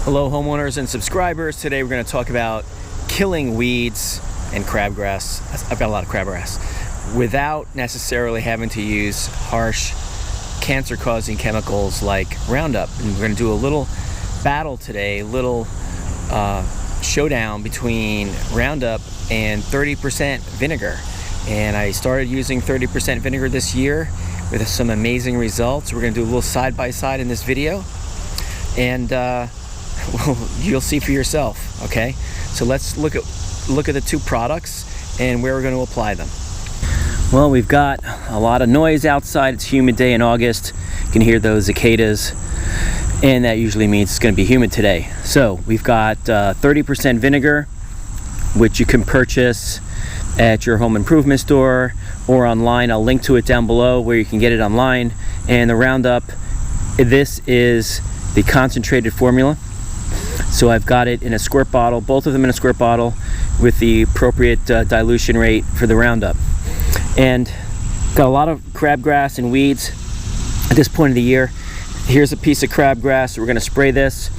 Hello homeowners and subscribers. Today we're going to talk about killing weeds and crabgrass. I've got a lot of crabgrass without necessarily having to use harsh cancer-causing chemicals like Roundup. And we're going to do a little battle today, a little showdown between Roundup and 30% vinegar. And I started using 30% vinegar this year with some amazing results. We're going to do a little side-by-side in this video, and well, you'll see for yourself. Okay, so let's look at the two products and where we're going to apply them. Well, we've got a lot of noise outside. It's a humid day in August. You can hear those cicadas, and that usually means it's going to be humid today. So we've got 30% vinegar, which you can purchase at your home improvement store or online. I'll link to it down below where you can get it online. And the Roundup, this is the concentrated formula. So I've got it in a squirt bottle, both of them in a squirt bottle with the appropriate dilution rate for the Roundup. And got a lot of crabgrass and weeds at this point of the year. Here's a piece of crabgrass. We're going to spray this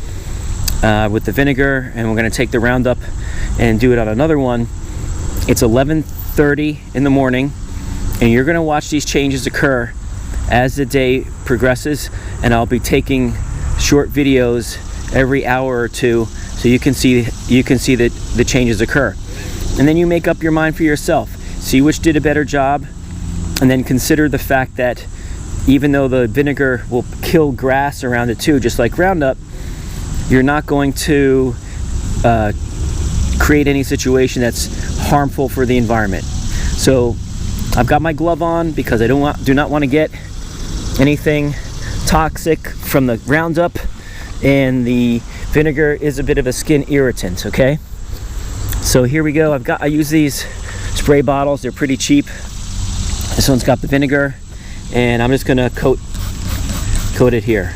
with the vinegar, and we're going to take the Roundup and do it on another one. It's 11:30 in the morning, and you're going to watch these changes occur as the day progresses, and I'll be taking short videos every hour or two so you can see the changes occur. And then you make up your mind for yourself. See which did a better job, and then consider the fact that even though the vinegar will kill grass around it too, just like Roundup, you're not going to create any situation that's harmful for the environment. So I've got my glove on because I do not want to get anything toxic from the Roundup, and the vinegar is a bit of a skin irritant. Okay, so here we go. I use these spray bottles. They're pretty cheap. This one's got the vinegar, and I'm just gonna coat it here.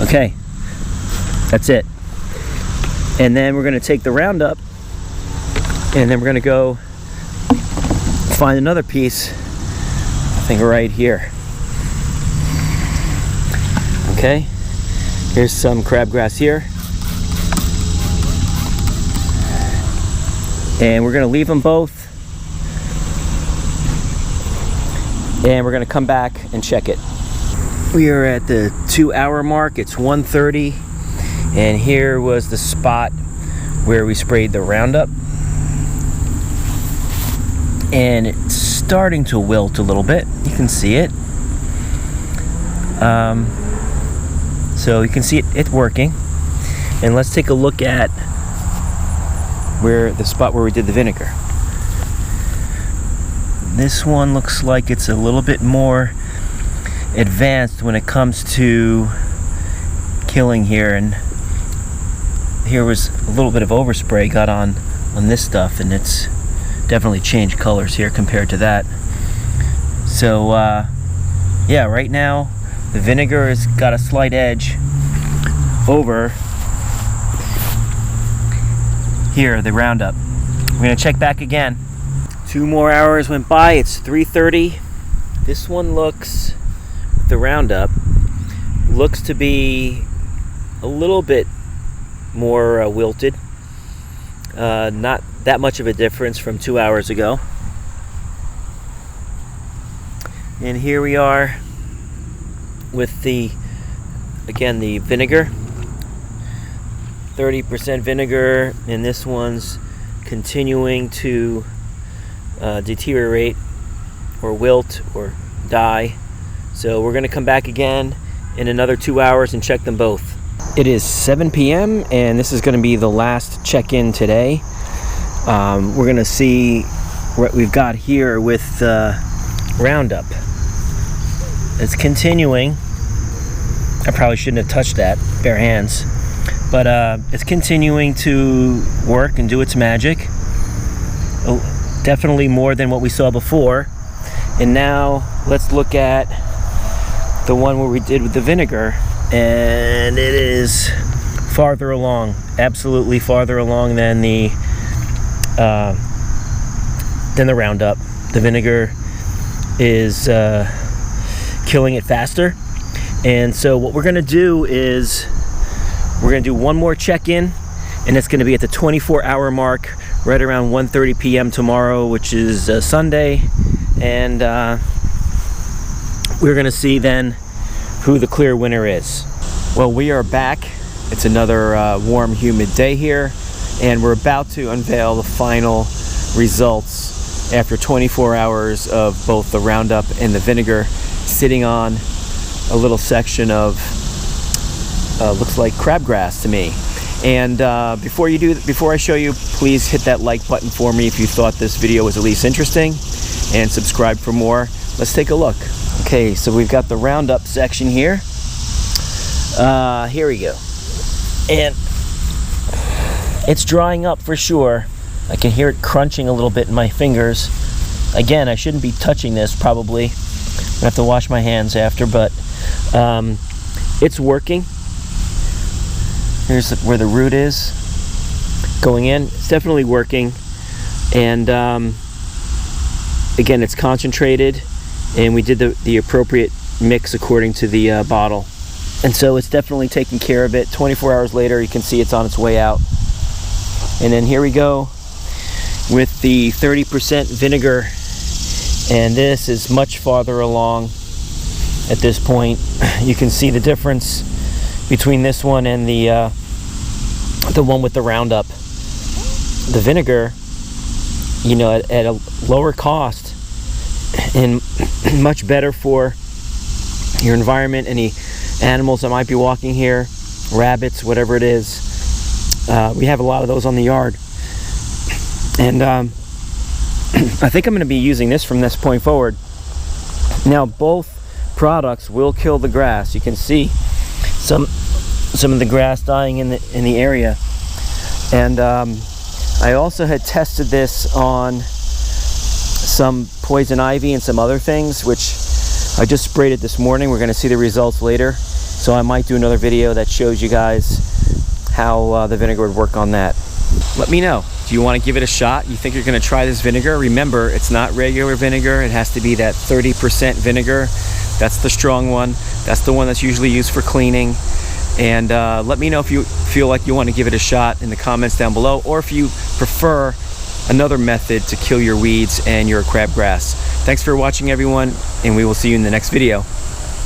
Okay, that's it. And then we're going to take the Roundup, and then we're going to go find another piece, I think right here. Okay, here's some crabgrass here. And we're going to leave them both, and we're going to come back and check it. We are at the 2-hour mark. It's 1:30. And here was the spot where we sprayed the Roundup, and it's starting to wilt a little bit. You can see it. So you can see it working. And let's take a look at the spot where we did the vinegar. This one looks like it's a little bit more advanced when it comes to killing here, and here was a little bit of overspray got on this stuff, and it's definitely changed colors here compared to that. So yeah, right now the vinegar has got a slight edge over here, the Roundup. We're going to check back again. 2 more hours went by. It's 3:30. This one looks, the Roundup looks to be a little bit more wilted. Not that much of a difference from 2 hours ago. And here we are with the vinegar. 30% vinegar, and this one's continuing to deteriorate or wilt or die. So we're going to come back again in another 2 hours and check them both. It is 7 p.m. and this is going to be the last check-in today. We're going to see what we've got here with Roundup. It's continuing. I probably shouldn't have touched that, bare hands. But it's continuing to work and do its magic. Oh, definitely more than what we saw before. And now let's look at the one where we did with the vinegar. And it is farther along, absolutely farther along than the Roundup. The vinegar is killing it faster. And so what we're going to do is We're gonna do one more check-in, and it's gonna be at the 24-hour mark, right around 1:30 p.m. tomorrow, which is Sunday. And we're gonna see then who the clear winner is. Well, we are back. It's another warm, humid day here, and we're about to unveil the final results after 24 hours of both the Roundup and the vinegar sitting on a little section of looks like crabgrass to me. And before I show you, please hit that like button for me if you thought this video was at least interesting, and subscribe for more. Let's take a look. Okay, so we've got the Roundup section here. Here we go. And it's drying up for sure. I can hear it crunching a little bit in my fingers. Again, I shouldn't be touching this probably. I have to wash my hands after, but it's working. Here's where the root is going in. It's definitely working. And again, it's concentrated, and we did the appropriate mix according to the bottle. And so it's definitely taking care of it. 24 hours later, you can see it's on its way out. And then here we go with the 30% vinegar. And this is much farther along at this point. You can see the difference between this one and the one with the Roundup. The vinegar, you know, at a lower cost and much better for your environment, any animals that might be walking here, rabbits, whatever it is. We have a lot of those on the yard. And I think I'm going to be using this from this point forward. Now, both products will kill the grass. You can see some of the grass dying in the area. And I also had tested this on some poison ivy and some other things, which I just sprayed it this morning. We're going to see the results later. So I might do another video that shows you guys how the vinegar would work on that. Let me know. Do you want to give it a shot? You think you're going to try this vinegar? Remember, it's not regular vinegar. It has to be that 30% vinegar. That's the strong one. That's the one that's usually used for cleaning. And let me know if you feel like you want to give it a shot in the comments down below, or if you prefer another method to kill your weeds and your crabgrass. Thanks for watching, everyone, and we will see you in the next video.